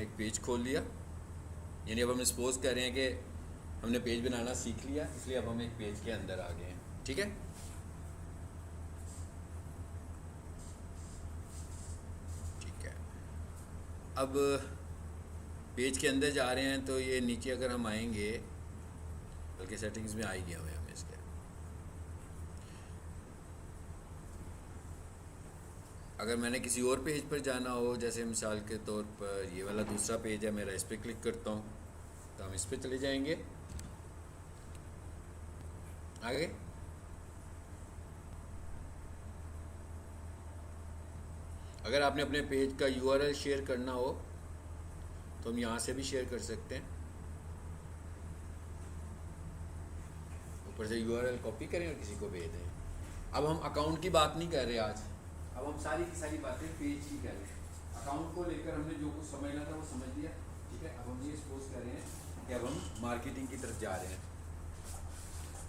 हमने एक पेज खोल लिया, यानी अब हम सपोज कर रहे हैं कि हमने पेज बनाना सीख लिया, इसलिए अब हम एक पेज के अंदर आ गए हैं। ठीक है, ठीक है। अब पेज के अंदर जा रहे हैं तो ये नीचे अगर हम आएंगे, बल्कि सेटिंग्स में आ ही गया हुआ है हमें इसके। अगर मैंने किसी और पेज पर जाना हो, जैसे मिसाल के तौर पर ये वाला दूसरा पेज है मेरा, इस पर क्लिक करता हूँ तो हम इस पर चले जाएंगे। आगे अगर आपने अपने पेज का यूआरएल शेयर करना हो तो हम यहाँ से भी शेयर कर सकते हैं। ऊपर से यूआरएल कॉपी करें और किसी को भेज दें। अब हम अकाउंट की बात नहीं कर रहे आज, अब हम सारी की सारी बातें पेज की कर रहे हैं। अकाउंट को लेकर हमने जो कुछ समझना था वो समझ लिया। ठीक है, अब हम ये सपोज कर रहे हैं कि अब हम मार्केटिंग की तरफ जा रहे हैं,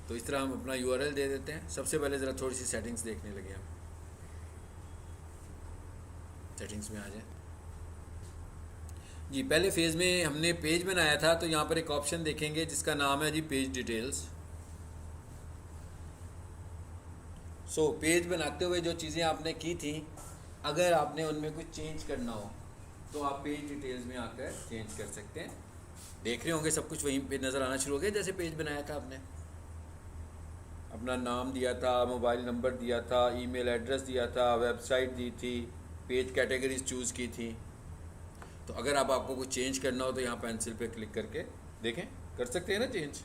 तो इस तरह हम अपना यूआरएल दे देते हैं। सबसे पहले ज़रा थोड़ी सी सेटिंग्स देखने लगे हम। सेटिंग्स में आ जाए जी। पहले फेज़ में हमने पेज बनाया था, तो यहाँ पर एक ऑप्शन देखेंगे जिसका नाम है जी पेज डिटेल्स। पेज बनाते हुए जो चीज़ें आपने की थी, अगर आपने उनमें कुछ चेंज करना हो तो आप पेज डिटेल्स में आकर चेंज कर सकते हैं। देख रहे होंगे सब कुछ वहीं पे नज़र आना शुरू हो गया। जैसे पेज बनाया था आपने, अपना नाम दिया था, मोबाइल नंबर दिया था, ईमेल एड्रेस दिया था, वेबसाइट दी थी, पेज कैटेगरीज चूज़ की थी। तो अगर आपको कुछ चेंज करना हो तो यहाँ पेंसिल पे क्लिक करके देखें, कर सकते हैं ना चेंज।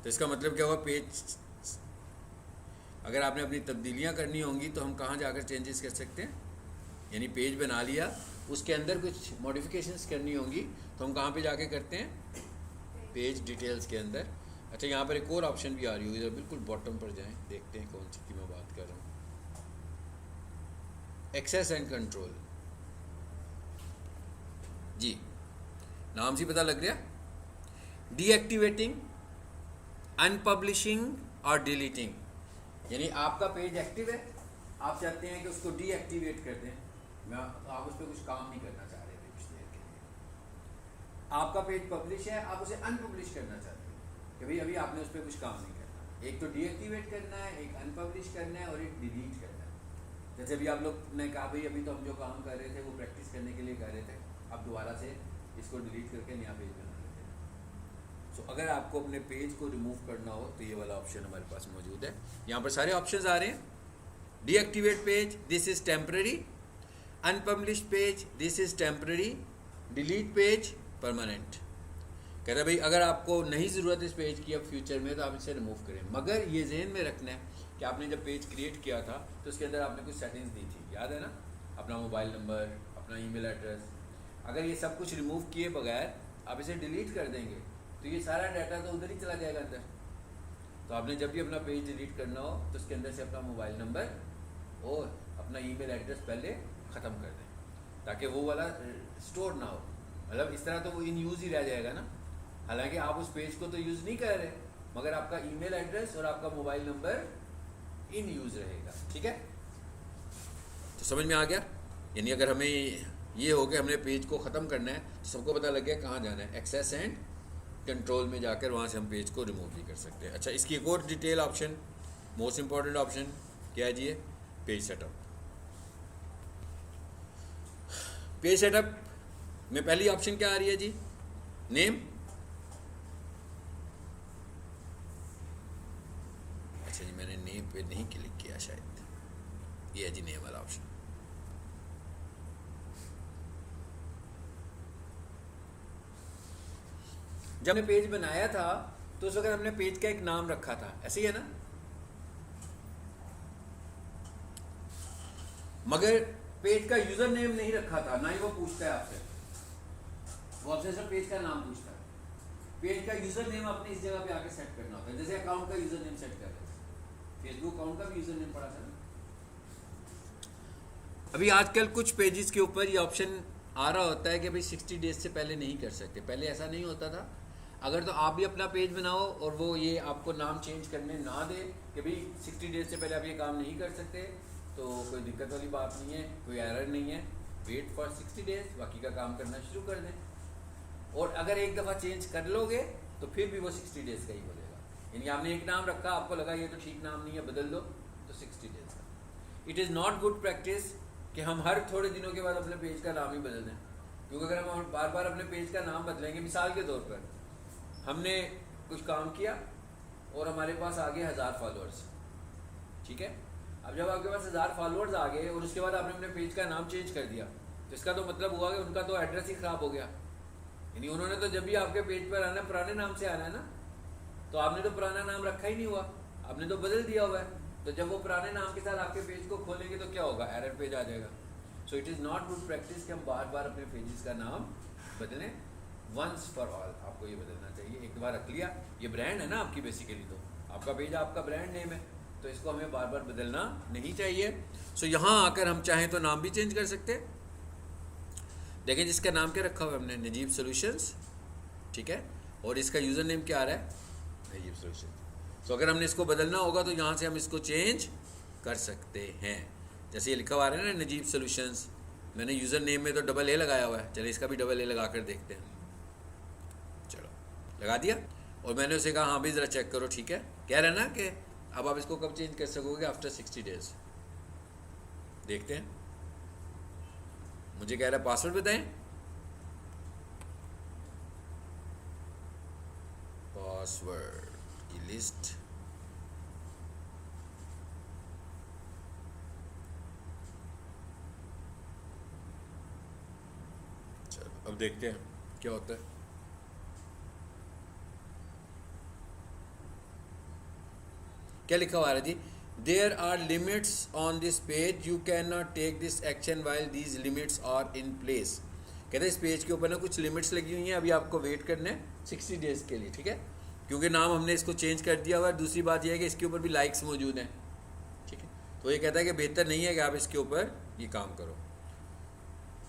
तो इसका मतलब क्या हुआ, पेज अगर आपने अपनी तब्दीलियाँ करनी होंगी तो हम कहाँ जाकर चेंजेस कर सकते हैं। यानी पेज बना लिया, उसके अंदर कुछ मॉडिफिकेशंस करनी होंगी तो हम कहाँ पे जाके करते हैं, पेज डिटेल्स के अंदर। अच्छा, यहाँ पर एक और ऑप्शन भी आ रही होगी, जरा बिल्कुल बॉटम पर जाएं, देखते हैं कौन सी की मैं बात कर रहा हूँ। एक्सेस एंड कंट्रोल जी, नाम से पता लग गया। डीएक्टिवेटिंग, अनपब्लिशिंग और डिलीटिंग, यानी आपका पेज एक्टिव है, आप चाहते हैं कि उसको डीएक्टिवेट कर दें, आप उस पर कुछ काम नहीं करना चाह रहे थे कुछ देर के लिए। आपका पेज पब्लिश है, आप उसे अनपब्लिश करना चाहते हैं कि भाई अभी आपने उस पर कुछ काम नहीं करना। एक तो डीएक्टिवेट करना है, एक अनपब्लिश करना है और एक डिलीट करना है। जैसे अभी आप लोग ने कहा भाई अभी तो हम जो काम कर रहे थे वो प्रैक्टिस करने के लिए कर रहे थे, अब दोबारा से इसको डिलीट करके नया पेज बना लेते हैं। अगर आपको अपने पेज को रिमूव करना हो तो ये वाला ऑप्शन हमारे पास मौजूद है। यहाँ पर सारे ऑप्शंस आ रहे हैं। Deactivate page, this is temporary. Unpublished page, this is temporary. Delete page, permanent. कह रहे भाई अगर आपको नहीं ज़रूरत इस पेज की अब फ्यूचर में तो आप इसे रिमूव करें, मगर ये जहन में रखना है कि आपने जब पेज क्रिएट किया था तो उसके अंदर आपने कुछ सेटिंग्स दी थी, याद है ना, अपना मोबाइल नंबर, अपना ईमेल एड्रेस। अगर ये सब कुछ रिमूव किए बगैर आप इसे डिलीट कर देंगे तो ये सारा डाटा तो उधर ही चला जाएगा अंदर। तो आपने जब भी अपना पेज डिलीट करना हो तो उसके अंदर से अपना मोबाइल नंबर और अपना ईमेल एड्रेस पहले ख़त्म कर दें ताकि वो वाला स्टोर ना हो। मतलब इस तरह तो वो इन यूज़ ही रह जाएगा ना। हालांकि आप उस पेज को तो यूज़ नहीं कर रहे, मगर आपका ईमेल एड्रेस और आपका मोबाइल नंबर इन यूज़ रहेगा। ठीक है, तो समझ में आ गया। यानी अगर हमें ये हो गया हमने पेज को ख़त्म करना है तो सबको पता लग गया कहाँ जाना है। एक्सेस एंड कंट्रोल में जाकर वहाँ से हम पेज को रिमूव भी कर सकते हैं। अच्छा, इसकी एक और detail option, most important option क्या है जी, पेज सेटअप। पेज सेटअप में पहली ऑप्शन क्या आ रही है जी, नेम। अच्छा जी, मैंने नेम पे नहीं क्लिक किया शायद, ये है जी नेम वाला ऑप्शन। जब हमने पेज बनाया था तो उस वक्त हमने पेज का एक नाम रखा था, ऐसे ही है ना। मगर पेज का यूजर नेम नहीं रखा था, ना ही वो पूछता है आपसे, वो आपसे सिर्फ पेज का नाम पूछता है। पेज का यूजर नेम आपने इस जगह पे आके सेट करना होता है, जैसे अकाउंट का यूजर नेम सेट कर रहे थे, फेसबुक अकाउंट का भी यूजर नेम पड़ा था ना। अभी आजकल कुछ पेजेस के ऊपर ये ऑप्शन आ रहा होता है कि भाई 60 डेज से पहले नहीं कर सकते। पहले ऐसा नहीं होता था। अगर तो आप भी अपना पेज बनाओ और वो ये आपको नाम चेंज करने ना दे कि भाई 60 डेज से पहले आप ये काम नहीं कर सकते, तो कोई दिक्कत वाली बात नहीं है, कोई एरर नहीं है। वेट फॉर 60 डेज, बाकी का काम करना शुरू कर दें। और अगर एक दफ़ा चेंज कर लोगे तो फिर भी वो 60 डेज का ही बोलेगा। यानी आपने एक नाम रखा, आपको लगा ये तो ठीक नाम नहीं है, बदल दो, तो 60 डेज का। It is not good practice कि हम हर थोड़े दिनों के बाद अपने पेज का नाम ही बदल दें, क्योंकि अगर हम बार बार अपने पेज का नाम बदलेंगे, मिसाल के तौर पर हमने कुछ काम किया और हमारे पास आ गए 1000 फॉलोअर्स, ठीक है। अब जब आपके पास 1000 फॉलोअर्स आ गए और उसके बाद आपने अपने पेज का नाम चेंज कर दिया, तो इसका तो मतलब हुआ कि उनका तो एड्रेस ही ख़राब हो गया। यानी उन्होंने तो जब भी आपके पेज पर आना पुराने नाम से आना है ना, तो आपने तो पुराना नाम रखा ही नहीं हुआ, आपने तो बदल दिया हुआ है। तो जब वो पुराने नाम के साथ आपके पेज को खोलेंगे तो क्या होगा, एरर पेज आ जाएगा। So it is not good practice कि हम बार बार अपने पेजेस का नाम बदलें। वंस फॉर ऑल आपको ये बदलना चाहिए। एक बार रख लिया, ये ब्रांड है ना आपकी, बेसिकली तो आपका पेज आपका ब्रांड नेम है, तो इसको हमें बार बार बदलना नहीं चाहिए। सो यहाँ आकर हम चाहें तो नाम भी चेंज कर सकते हैं। देखें जिसका नाम क्या रखा हुआ है हमने, नजीब सॉल्यूशंस, ठीक है, और इसका यूज़र नेम क्या आ रहा है, नजीब सॉल्यूशंस। तो अगर हमने इसको बदलना होगा तो यहाँ से हम इसको चेंज कर सकते हैं। जैसे ये लिखा हुआ है ना नजीब सॉल्यूशंस, मैंने यूज़र नेम में तो डबल ए लगाया हुआ है, चलिए इसका भी डबल ए लगा कर देखते हैं। चलो लगा दिया, और मैंने उसे कहा हाँ भी ज़रा चेक करो, ठीक है। कह रहे हैं ना कि अब आप इसको कब चेंज कर सकोगे, आफ्टर 60 डेज। देखते हैं, मुझे कह रहा है पासवर्ड बताएं। पासवर्ड की लिस्ट, चलो अब देखते हैं क्या होता है। क्या लिखा हुआ है जी, there are limits on this page, you can not take this action while these limits are in place. कहते हैं इस पेज के ऊपर ना कुछ लिमिट्स लगी हुई हैं, अभी आपको वेट करना है 60 डेज़ के लिए, ठीक है, क्योंकि नाम हमने इसको चेंज कर दिया हुआ है। दूसरी बात यह है कि इसके ऊपर भी लाइक्स मौजूद हैं, ठीक है, तो ये कहता है कि बेहतर नहीं है कि आप इसके ऊपर ये काम करो।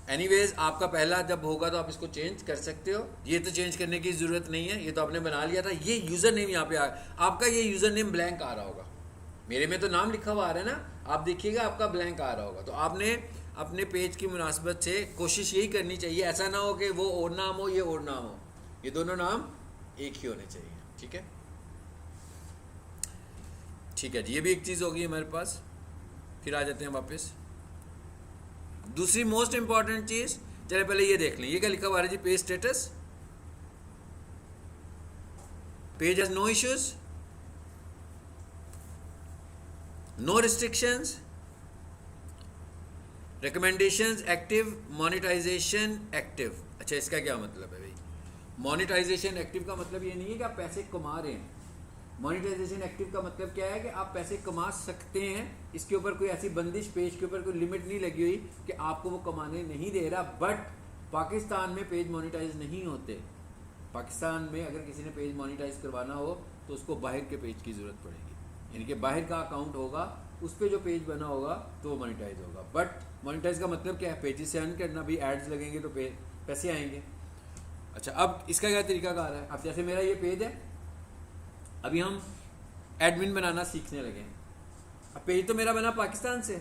एनीवेज आपका पहला जब होगा तो आप इसको चेंज कर सकते हो, ये तो चेंज करने की ज़रूरत नहीं है, ये तो आपने बना लिया था। ये यूज़र नेम यहाँ पे आपका ये यूज़र नेम ब्लैंक आ रहा होगा, मेरे में तो नाम लिखा हुआ आ रहा है ना, आप देखिएगा आपका ब्लैंक आ रहा होगा। तो आपने अपने पेज की मुनासबत से कोशिश यही करनी चाहिए, ऐसा ना हो कि वो और नाम हो ये और नाम हो, ये दोनों नाम एक ही होने चाहिए, ठीक है। ठीक है जी, ये भी एक चीज़ होगी हमारे पास। फिर आ जाते हैं वापस दूसरी मोस्ट इंपॉर्टेंट चीज़। चले पहले ये देख लें, ये क्या लिखा हुआ है जी, page status, page has no issues, no restrictions, recommendations active, monetization active. अच्छा इसका क्या मतलब है भाई, मोनेटाइजेशन एक्टिव का मतलब ये नहीं है कि आप पैसे कमा रहे हैं। मोनेटाइजेशन एक्टिव का मतलब क्या है कि आप पैसे कमा सकते हैं, इसके ऊपर कोई ऐसी बंदिश, पेज के ऊपर कोई लिमिट नहीं लगी हुई कि आपको वो कमाने नहीं दे रहा। बट पाकिस्तान में पेज मोनेटाइज नहीं होते। पाकिस्तान में अगर किसी ने पेज मोनेटाइज करवाना हो तो उसको बाहर के पेज की ज़रूरत पड़ेगी, यानी कि बाहर का अकाउंट होगा, उस पर जो पेज बना होगा तो वो मोनेटाइज होगा। बट मोनेटाइज का मतलब क्या है, पेजेस से अर्न करना, भी एड्स लगेंगे तो पैसे आएंगे। अच्छा अब इसका क्या तरीकाकार है, अब जैसे मेरा ये पेज है, अभी हम एडमिन बनाना सीखने लगे हैं। अब पेज तो मेरा बना पाकिस्तान से,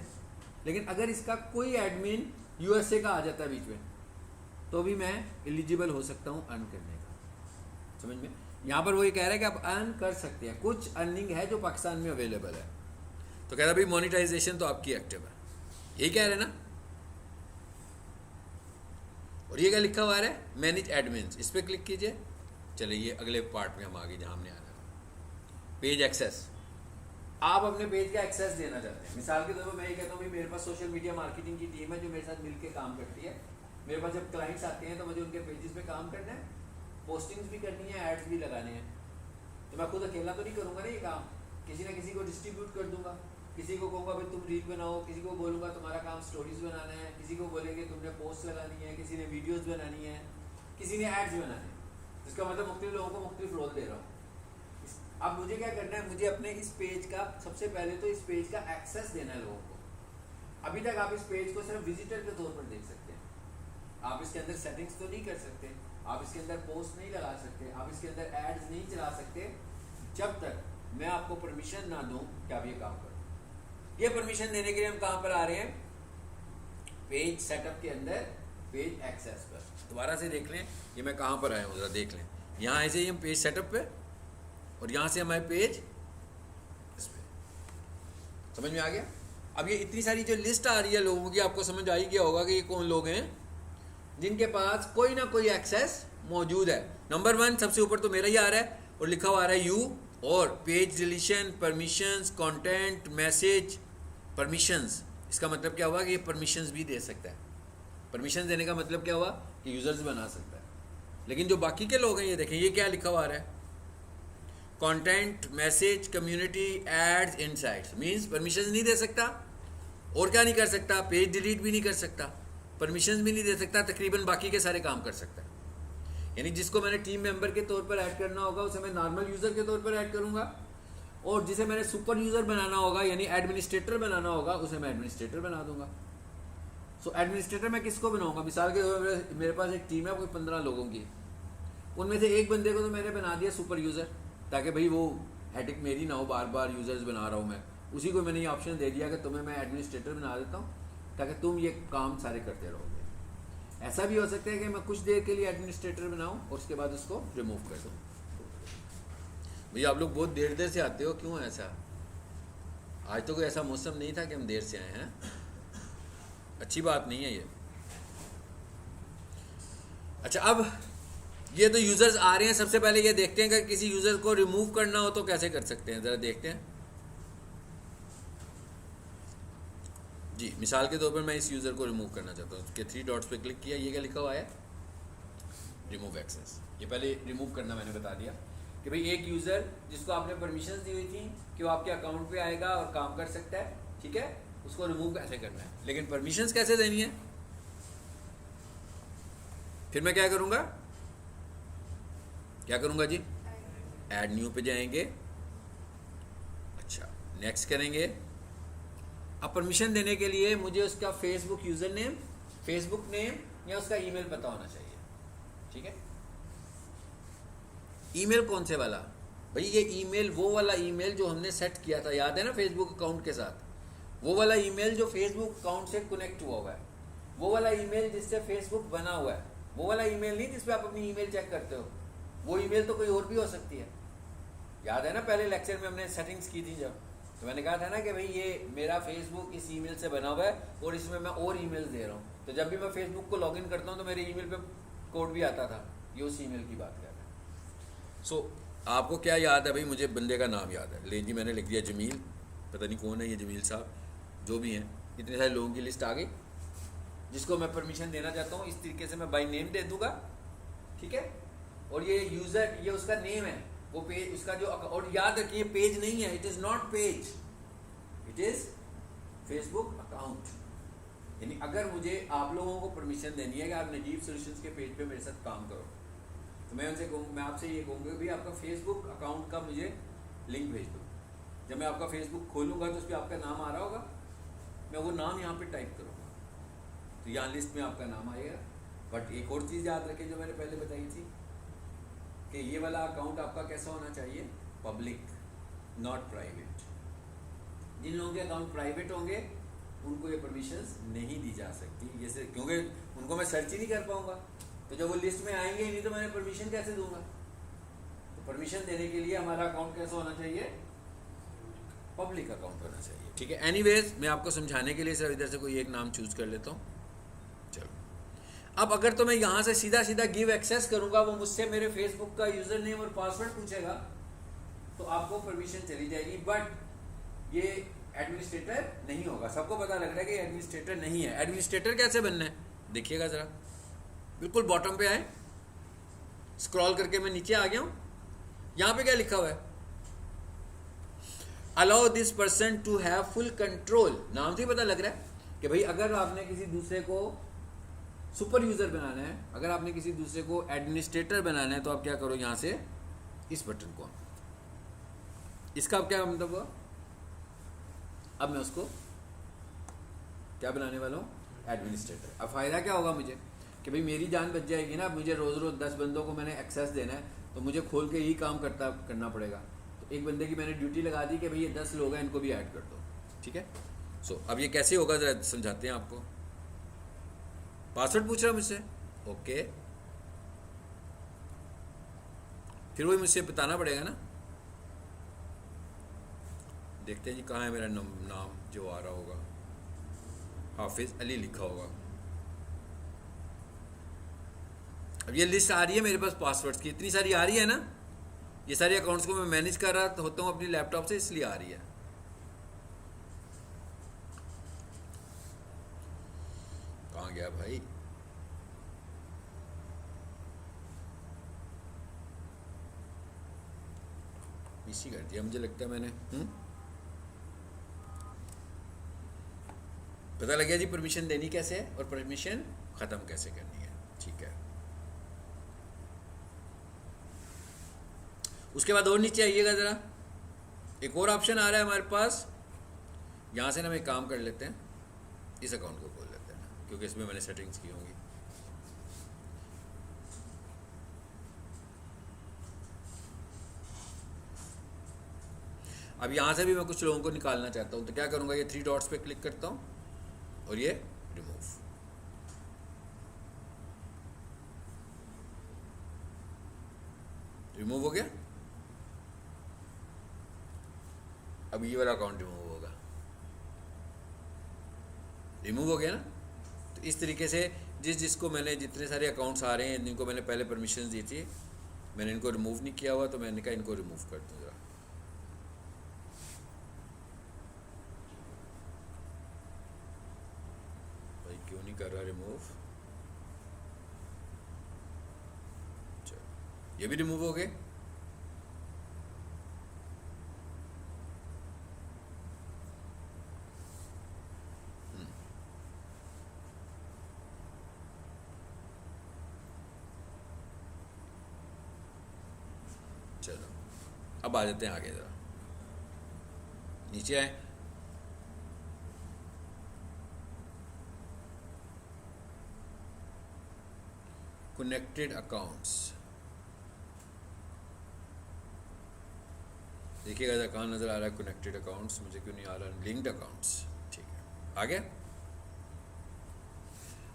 लेकिन अगर इसका कोई एडमिन यूएसए का आ जाता है बीच में, तो भी मैं एलिजिबल हो सकता हूँ अर्न करने का। समझ में, यहाँ पर वो ये कह रहा है कि आप अर्न कर सकते हैं, कुछ अर्निंग है जो पाकिस्तान में अवेलेबल है। तो कह रहा भाई मोनेटाइजेशन तो आपकी एक्टिव है, यही कह रहे हैं ना। और ये क्या लिखा हुआ है, मैनेज एडमिन्स, इस पर क्लिक कीजिए। चलिए ये अगले पार्ट में हम आगे जहाँ हमने आना है, पेज एक्सेस। आप अपने पेज का एक्सेस देना चाहते हैं। मिसाल के तौर पर मैं ये कहता हूँ मेरे पास सोशल मीडिया मार्केटिंग की टीम है जो मेरे साथ मिलकर काम करती है। मेरे पास जब क्लाइंट्स आते हैं तो मुझे उनके पेजेस पे काम करना है, पोस्टिंग्स भी करनी है, एड्स भी लगाने हैं। तो मैं खुद अकेला तो नहीं करूँगा ना ये काम, किसी ना किसी को डिस्ट्रीब्यूट कर दूंगा। किसी को कहूँगा भाई तुम रील बनाओ, किसी को बोलूँगा तुम्हारा काम स्टोरीज बनाना है, किसी को बोलेंगे तुमने पोस्ट लगानी है, किसी ने वीडियोज़ बनानी है, किसी ने एड्स बनाने हैं। इसका मतलब मुख्तलिफ लोगों को मुख्तलिफ रोल दे रहा हूँ। अब मुझे क्या करना है, मुझे अपने इस पेज का सबसे पहले तो इस पेज का एक्सेस देना है लोगों को। अभी तक आप इस पेज को सिर्फ विजिटर के तौर पर देख सकते हैं, आप इसके अंदर सेटिंग्स तो नहीं कर सकते, आप इसके अंदर पोस्ट नहीं लगा सकते, आप इसके अंदर एड्स नहीं चला सकते जब तक मैं आपको परमिशन ना दूं कि आप ये काम करो। ये परमिशन देने के लिए हम कहाँ पर आ रहे हैं, पेज सेटअप के अंदर पेज एक्सेस पर। दोबारा से देख लें, ये मैं कहाँ पर आया हूँ ज़रा देख लें। यहाँ ऐसे ही हम पेज सेटअप पे, और यहाँ से हमारे पेज इस पे। समझ में आ गया? अब ये इतनी सारी जो लिस्ट आ रही है लोगों की, आपको समझ आ ही गया होगा कि ये कौन लोग हैं जिनके पास कोई ना कोई एक्सेस मौजूद है। नंबर 1 सबसे ऊपर तो मेरा ही आ रहा है और लिखा हुआ आ रहा है यू, और page deletion, permissions, content, message, permissions. इसका मतलब क्या हुआ कि ये परमिशंस भी दे सकता है। परमिशन देने का मतलब क्या हुआ कि यूजर्स बना सकता है। लेकिन जो बाकी के लोग हैं, ये देखें, ये क्या लिखा हुआ आ रहा है, content, message, community, ads, insights. Means permissions नहीं दे सकता, और क्या नहीं कर सकता, पेज डिलीट भी नहीं कर सकता, परमिशंस भी नहीं दे सकता, तकरीबन बाकी के सारे काम कर सकता है। यानी जिसको मैंने टीम मेंबर के तौर पर ऐड करना होगा उसे मैं नॉर्मल यूज़र के तौर पर ऐड करूँगा, और जिसे मैंने सुपर यूज़र बनाना होगा यानी एडमिनिस्ट्रेटर बनाना होगा उसे मैं एडमिनिस्ट्रेटर बना दूंगा। सो एडमिनिस्ट्रेटर मैं किसको बनाऊंगा? मिसाल के तौर पर मेरे पास एक टीम है कोई 15 लोगों की, उनमें से एक बंदे को तो मैंने बना दिया सुपर यूज़र, ताकि भाई वो हेडिक मेरी ना हो, बार बार यूज़र्स बना रहा हूँ मैं। उसी को मैंने ये ऑप्शन दे दिया कि तुम्हें मैं एडमिनिस्ट्रेटर बना देता हूँ ताकि तुम ये काम सारे करते रहोगे। ऐसा भी हो सकता है कि मैं कुछ देर के लिए एडमिनिस्ट्रेटर बनाऊँ और उसके बाद उसको रिमूव कर दूँ। भैया आप लोग बहुत देर से आते हो, क्यों ऐसा? आज तो कोई ऐसा मौसम नहीं था कि हम देर से आए हैं, अच्छी बात नहीं है ये। अच्छा, अब ये तो यूजर्स आ रहे हैं। सबसे पहले ये देखते हैं कि किसी यूजर को रिमूव करना हो तो कैसे कर सकते हैं, जरा देखते हैं। जी, मिसाल के तौर पर मैं इस यूजर को रिमूव करना चाहता हूँ, उसके 3 डॉट्स पे क्लिक किया, ये क्या लिखा हुआ है, रिमूव एक्सेस। ये पहले रिमूव करना मैंने बता दिया कि भाई एक यूजर जिसको आपने परमिशंस दी हुई थी कि वो आपके अकाउंट पे आएगा और काम कर सकता है, ठीक है, उसको रिमूव कैसे करना है। लेकिन परमिशंस कैसे देनी है? फिर मैं क्या करूंगा जी, ऐड न्यू पे जाएंगे, अच्छा नेक्स्ट करेंगे। अब परमिशन देने के लिए मुझे उसका Facebook user name, Facebook name या उसका ईमेल पता होना चाहिए, ठीक है। ईमेल कौन से वाला? भाई ये ईमेल वो वाला ईमेल जो हमने सेट किया था, याद है ना, फेसबुक अकाउंट के साथ, वो वाला ईमेल जो फेसबुक अकाउंट से कनेक्ट हुआ हुआ है, वो वाला ईमेल जिससे फेसबुक बना हुआ है, वो वाला ईमेल नहीं जिसपे आप अपनी ईमेल चेक करते हो। वो ईमेल तो कोई और भी हो सकती है। याद है ना पहले लेक्चर में हमने सेटिंग्स की थी जब, तो मैंने कहा था ना कि भाई ये मेरा फेसबुक इस ईमेल से बना हुआ है और इसमें मैं और ईमेल्स दे रहा हूँ, तो जब भी मैं फेसबुक को लॉगिन करता हूँ तो मेरे ईमेल पे कोड भी आता था। ये उस ईमेल की बात कर रहा है। सो आपको क्या याद है? भाई मुझे बंदे का नाम याद है, ले जी मैंने लिख दिया जमील, पता नहीं कौन है ये जमील साहब, जो भी हैं। इतने सारे लोगों की लिस्ट आ गई जिसको मैं परमिशन देना चाहता हूँ। इस तरीके से मैं बाय नेम दे दूंगा, ठीक है। और ये यूज़र, ये उसका नेम है, वो पेज उसका जो, और याद रखिए पेज नहीं है, it is not page, it is Facebook account. यानी अगर मुझे आप लोगों को परमिशन देनी है कि आप नजीब सॉल्यूशंस के पेज पे मेरे साथ काम करो, तो मैं उनसे कहूँ, मैं आपसे ये कहूँगा कि भाई आपका फेसबुक अकाउंट का मुझे लिंक भेज दो। जब मैं आपका फेसबुक खोलूँगा तो उस पर आपका नाम आ रहा होगा, मैं वो नाम यहाँ पे टाइप करूँगा तो यहाँ लिस्ट में आपका नाम आएगा। बट एक और चीज़ याद रखें जो मैंने पहले बताई थी कि ये वाला अकाउंट आपका कैसा होना चाहिए, पब्लिक, नॉट प्राइवेट। जिन लोगों के अकाउंट प्राइवेट होंगे उनको ये परमिशंस नहीं दी जा सकती, जैसे क्योंकि उनको मैं सर्च ही नहीं कर पाऊँगा, तो जब वो लिस्ट में आएंगे ही नहीं तो मैं परमिशन कैसे दूंगा। तो परमिशन देने के लिए हमारा अकाउंट कैसा होना चाहिए, पब्लिक अकाउंट होना चाहिए, ठीक है। एनीवेज मैं आपको समझाने के लिए सिर्फ इधर से कोई एक नाम चूज कर लेता हूँ। चलो, अब अगर तो मैं यहाँ से सीधा सीधा गिव एक्सेस करूँगा, वो मुझसे मेरे फेसबुक का यूज़र नेम और पासवर्ड पूछेगा तो आपको परमिशन चली जाएगी। बट ये एडमिनिस्ट्रेटर नहीं होगा। सबको पता लग रहा है कि एडमिनिस्ट्रेटर नहीं है। एडमिनिस्ट्रेटर कैसे बनना है देखिएगा ज़रा, बिल्कुल बॉटम पे आए, स्क्रॉल करके मैं नीचे आ गया हूँ। यहाँ पे क्या लिखा हुआ है, allow this person to have full control. नाम से ही पता लग रहा है कि भाई अगर आपने किसी दूसरे को सुपर यूजर बनाना है, अगर आपने किसी दूसरे को एडमिनिस्ट्रेटर बनाना है, तो आप क्या करो, यहाँ से इस बटन को, इसका अब क्या मतलब हुआ, अब मैं उसको क्या बनाने वाला हूँ, एडमिनिस्ट्रेटर। अब फायदा क्या होगा मुझे कि भाई मेरी जान बच जाएगी ना। मुझे रोज़ रोज़ 10 बंदों को मैंने एक्सेस देना है तो मुझे खोल के ही काम करना पड़ेगा। तो एक बंदे की मैंने ड्यूटी लगा दी कि भाई ये 10 लोग हैं, इनको भी ऐड कर दो, ठीक है। सो अब ये कैसे होगा ज़रा समझाते हैं आपको। पासवर्ड पूछ रहा है मुझसे, ओके, फिर वही मुझसे बताना पड़ेगा ना। देखते हैं जी कहाँ है मेरा नाम जो आ रहा होगा, हाफिज अली लिखा होगा। अब ये लिस्ट आ रही है मेरे पास पासवर्ड्स की, इतनी सारी आ रही है ना, ये सारे अकाउंट्स को मैं मैनेज कर रहा होता हूँ अपनी लैपटॉप से, इसलिए आ रही है। कहाँ गया भाई? इसी कर दिया मुझे लगता है मैंने। पता लग गया जी परमिशन देनी कैसे है और परमिशन ख़त्म कैसे करनी है। ठीक है, उसके बाद और नीचे आइएगा ज़रा, एक और ऑप्शन आ रहा है हमारे पास। यहाँ से ना हम एक काम कर लेते हैं, इस अकाउंट को खोल लेते हैं क्योंकि इसमें मैंने सेटिंग्स की होंगी। अब यहाँ से भी मैं कुछ लोगों को निकालना चाहता हूँ, तो क्या करूँगा, ये 3 डॉट्स पे क्लिक करता हूँ और ये रिमूव। रिमूव हो गया। अब ये वाला अकाउंट रिमूव होगा, रिमूव हो गया ना। तो इस तरीके से जिसको मैंने, जितने सारे अकाउंट्स आ रहे हैं जिनको मैंने पहले परमिशन दी थी, मैंने इनको रिमूव नहीं किया हुआ, तो मैंने कहा इनको रिमूव कर दूँ ज़रा। भाई क्यों नहीं कर रहा रिमूव? चलो ये भी रिमूव हो गए। चलो अब आ जाते हैं आगे, ज़रा नीचे आए। कनेक्टेड अकाउंट्स, देखिएगा ज़रा कहाँ नज़र आ रहा है कनेक्टेड अकाउंट्स, मुझे क्यों नहीं आ रहा लिंक्ड अकाउंट्स। ठीक है, आ गया।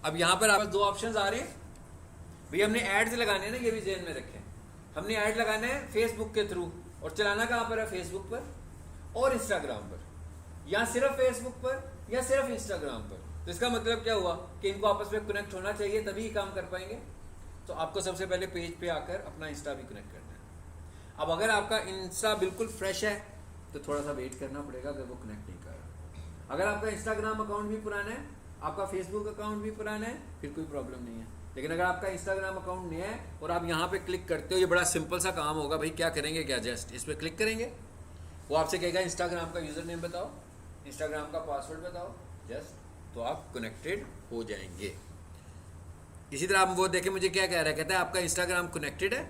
अब यहाँ पर आपके 2 ऑप्शंस आ रहे हैं भैया, हमने एड्स लगाने हैं ना, ये भी ध्यान में रखें। हमने ऐड लगाना है फेसबुक के थ्रू, और चलाना कहाँ पर है, फेसबुक पर और इंस्टाग्राम पर, या सिर्फ फेसबुक पर या सिर्फ इंस्टाग्राम पर। तो इसका मतलब क्या हुआ कि इनको आपस में कनेक्ट होना चाहिए, तभी ही काम कर पाएंगे। तो आपको सबसे पहले पेज पे आकर अपना इंस्टा भी कनेक्ट करना है। अब अगर आपका इंस्टा बिल्कुल फ्रेश है तो थोड़ा सा वेट करना पड़ेगा अगर वो कनेक्ट नहीं कर रहा। अगर आपका इंस्टाग्राम अकाउंट भी पुराना है, आपका फेसबुक अकाउंट भी पुराना है, फिर कोई प्रॉब्लम नहीं है। लेकिन अगर आपका इंस्टाग्राम अकाउंट नया है और आप यहाँ पे क्लिक करते हो, ये बड़ा सिंपल सा काम होगा भाई। क्या करेंगे, क्या जस्ट इस पर क्लिक करेंगे, वो आपसे कहेगा इंस्टाग्राम का यूज़र नेम बताओ, इंस्टाग्राम का पासवर्ड बताओ, जस्ट तो आप कनेक्टेड हो जाएंगे। इसी तरह आप वो देखें मुझे क्या कह रहा है, कहता है आपका इंस्टाग्राम कनेक्टेड है।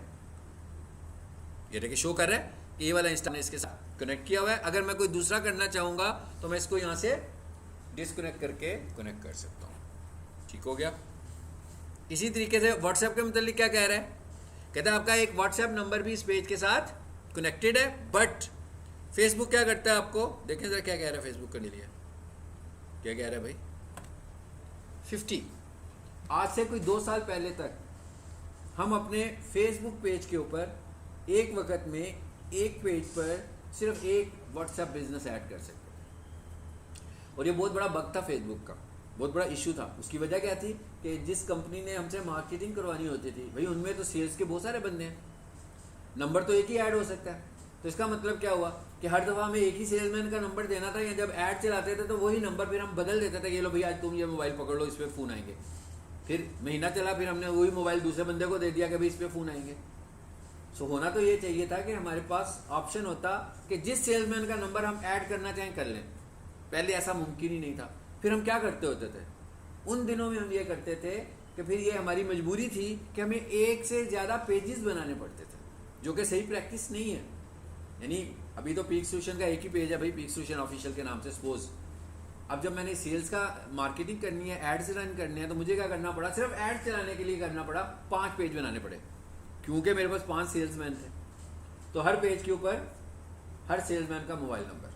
ये देखिए शो कर रहा है कि ये वाला इंस्टा ने इसके साथ कनेक्ट किया हुआ है। अगर मैं कोई दूसरा करना चाहूँगा तो मैं इसको यहाँ से डिसकनेक्ट करके कनेक्ट कर सकता हूँ। ठीक हो गया। इसी तरीके से व्हाट्सएप के मतलब क्या कह रहा है, कहता है आपका एक व्हाट्सएप नंबर भी इस पेज के साथ कनेक्टेड है, बट फेसबुक क्या करता है आपको देखें जरा क्या कह रहा है फेसबुक के लिए, क्या कह रहा है भाई 50। आज से कोई 2 साल पहले तक हम अपने फेसबुक पेज के ऊपर एक वक्त में एक पेज पर सिर्फ एक व्हाट्सएप बिजनेस ऐड कर सकते थे, और ये बहुत बड़ा बग था फेसबुक का, बहुत बड़ा इशू था। उसकी वजह क्या थी कि जिस कंपनी ने हमसे मार्केटिंग करवानी होती थी भाई, उनमें तो सेल्स के बहुत सारे बंदे हैं, नंबर तो एक ही ऐड हो सकता है। तो इसका मतलब क्या हुआ कि हर दफ़ा हमें एक ही सेल्समैन का नंबर देना था, या जब ऐड चलाते थे तो वही नंबर फिर हम बदल देते थे, ये लो भैया आज तुम ये मोबाइल पकड़ लो, इस पर फ़ोन आएंगे। फिर महीना चला, फिर हमने वही मोबाइल दूसरे बंदे को दे दिया कि भाई इस पर फ़ोन आएंगे। सो होना तो ये चाहिए था कि हमारे पास ऑप्शन होता कि जिस सेल्समैन का नंबर हम ऐड करना चाहें कर लें। पहले ऐसा मुमकिन ही नहीं था। फिर हम क्या करते होते थे उन दिनों में, हम ये करते थे कि फिर ये हमारी मजबूरी थी कि हमें एक से ज़्यादा पेजेस बनाने पड़ते थे, जो कि सही प्रैक्टिस नहीं है। यानी अभी तो पीक सोल्यूशन का एक ही पेज है भाई, पीक सोल्यूशन ऑफिशियल के नाम से सपोज। अब जब मैंने सेल्स का मार्केटिंग करनी है, एड्स रन करने हैं, तो मुझे क्या करना पड़ा, सिर्फ एड चलाने के लिए करना पड़ा 5 पेज बनाने पड़े, क्योंकि मेरे पास 5 सेल्समैन थे। तो हर पेज के ऊपर हर सेल्समैन का मोबाइल नंबर,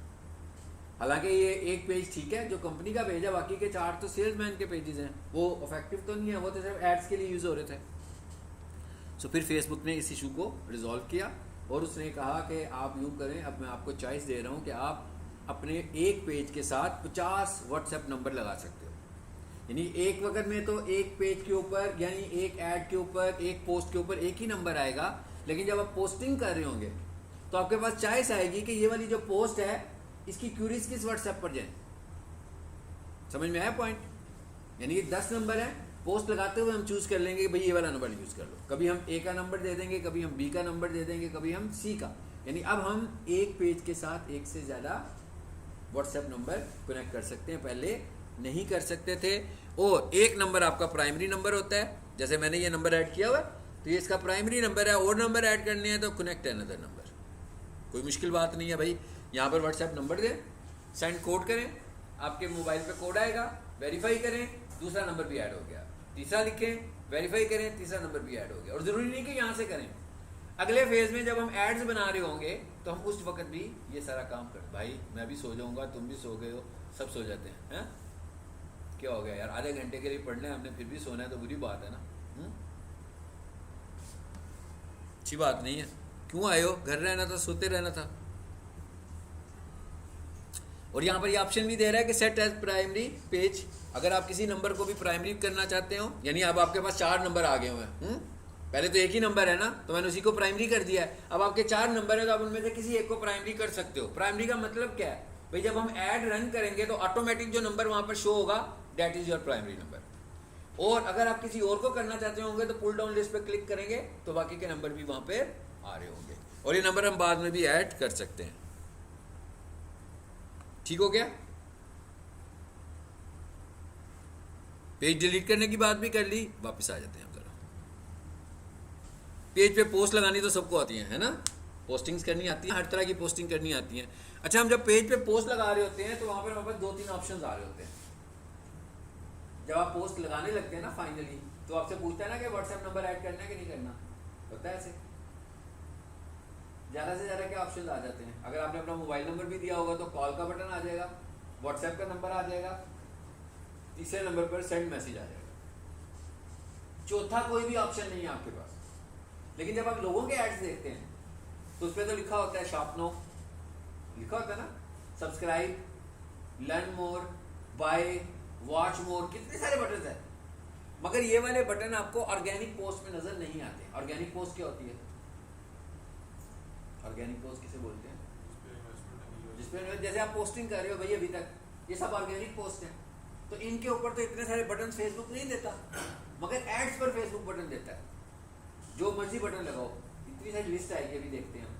हालांकि ये एक पेज ठीक है जो कंपनी का पेज है, बाकी के 4 तो सेल्समैन के पेजेस हैं, वो इफेक्टिव तो नहीं है, वो तो सिर्फ एड्स के लिए यूज़ हो रहे थे। सो फिर फेसबुक ने इस इशू को रिजॉल्व किया और उसने कहा कि आप यूँ करें, अब मैं आपको चॉइस दे रहा हूँ कि आप अपने एक पेज के साथ 50 व्हाट्सएप नंबर लगा सकते हो। यानी एक वक्त में तो एक पेज के ऊपर, यानी एक ऐड के ऊपर, एक पोस्ट के ऊपर एक ही नंबर आएगा, लेकिन जब आप पोस्टिंग कर रहे होंगे तो आपके पास चॉइस आएगी कि ये वाली जो पोस्ट है इसकी क्यूरीज किस व्हाट्सएप पर जाए। समझ में आया पॉइंट? यानी ये 10 नंबर है, पोस्ट लगाते हुए हम चूज कर लेंगे कि भाई ये वाला नंबर यूज कर लो। कभी हम ए का नंबर दे देंगे, कभी हम बी का नंबर दे देंगे, कभी हम सी का। यानी अब हम एक पेज के साथ एक से ज़्यादा व्हाट्सएप नंबर कनेक्ट कर सकते हैं, पहले नहीं कर सकते थे। और एक नंबर आपका प्राइमरी नंबर होता है, जैसे मैंने ये नंबर ऐड किया हुआ तो ये इसका प्राइमरी नंबर है, और नंबर ऐड करने हैं तो कनेक्ट अनदर नंबर। कोई मुश्किल बात नहीं है भाई, यहाँ पर व्हाट्सएप नंबर दें, सेंड कोड करें, आपके मोबाइल पे कोड आएगा, वेरीफाई करें, दूसरा नंबर भी ऐड हो गया, तीसरा लिखें, वेरीफाई करें, तीसरा नंबर भी ऐड हो गया। और ज़रूरी नहीं कि यहाँ से करें, अगले फेज में जब हम एड्स बना रहे होंगे तो हम उस वक्त भी ये सारा काम कर। भाई मैं भी सो जाऊँगा, तुम भी सो गए हो, सब सो जाते हैं, क्या हो गया यार, आधे घंटे के लिए पढ़ना है हमने, फिर भी सोना है तो बुरी बात है ना। अच्छी बात नहीं है, क्यों आए हो, घर रहना था, सोते रहना था। और यहाँ पर ये ऑप्शन भी दे रहा है कि सेट एज प्राइमरी पेज, अगर आप किसी नंबर को भी प्राइमरी करना चाहते हो, यानी अब आपके पास 4 नंबर आ गए हुए हैं, पहले तो एक ही नंबर है ना, तो मैंने उसी को प्राइमरी कर दिया है। अब आपके 4 नंबर है तो आप उनमें से किसी एक को प्राइमरी कर सकते हो। प्राइमरी का मतलब क्या है भाई, जब हम ऐड रन करेंगे तो ऑटोमेटिक जो नंबर वहां पर शो होगा that is your primary number. और अगर आप किसी और को करना चाहते होंगे तो पुल डाउन लिस्ट पे क्लिक करेंगे तो बाकी के नंबर भी वहां पे आ रहे होंगे, और ये नंबर हम बाद में भी ऐड कर सकते हैं। ठीक हो गया? पेज डिलीट करने की बात भी कर ली, वापस आ जाते हैं हम जरा। पेज पे पोस्ट लगानी तो सबको आती है ना, पोस्टिंग्स करनी आती है, हर तरह की पोस्टिंग करनी आती है। अच्छा, हम जब पेज पे पोस्ट लगा रहे होते हैं तो वहां पर हमारे पास 2-3 ऑप्शंस आ रहे होते हैं। जब आप पोस्ट लगाने लगते हैं ना फाइनली, तो आपसे पूछता है ना कि व्हाट्सएप नंबर ऐड करना है कि नहीं करना, होता है ऐसे। ज़्यादा से ज़्यादा क्या ऑप्शन आ जाते हैं, अगर आपने अपना मोबाइल नंबर भी दिया होगा तो कॉल का बटन आ जाएगा, व्हाट्सएप का नंबर आ जाएगा, तीसरे नंबर पर सेंड मैसेज आ जाएगा, चौथा कोई भी ऑप्शन नहीं है आपके पास। लेकिन जब आप लोगों के एड्स देखते हैं तो उस पर तो लिखा होता है शॉप नो, लिखा होता है ना, subscribe, learn more, bye, watch more, कितने सारे बटन हैं। मगर ये वाले बटन आपको ऑर्गेनिक पोस्ट में नजर नहीं आते। ऑर्गेनिक पोस्ट क्या होती है? ऑर्गेनिक पोस्ट किसे बोलते हैं? जिसपे जैसे आप पोस्टिंग कर रहे हो भाई, अभी तक ये सब ऑर्गेनिक पोस्ट है, तो इनके ऊपर तो इतने सारे बटन फेसबुक नहीं देता, मगर एड्स पर फेसबुक बटन देता है। जो मर्जी बटन लगाओ, इतनी सारी लिस्ट आएगी, अभी देखते हैं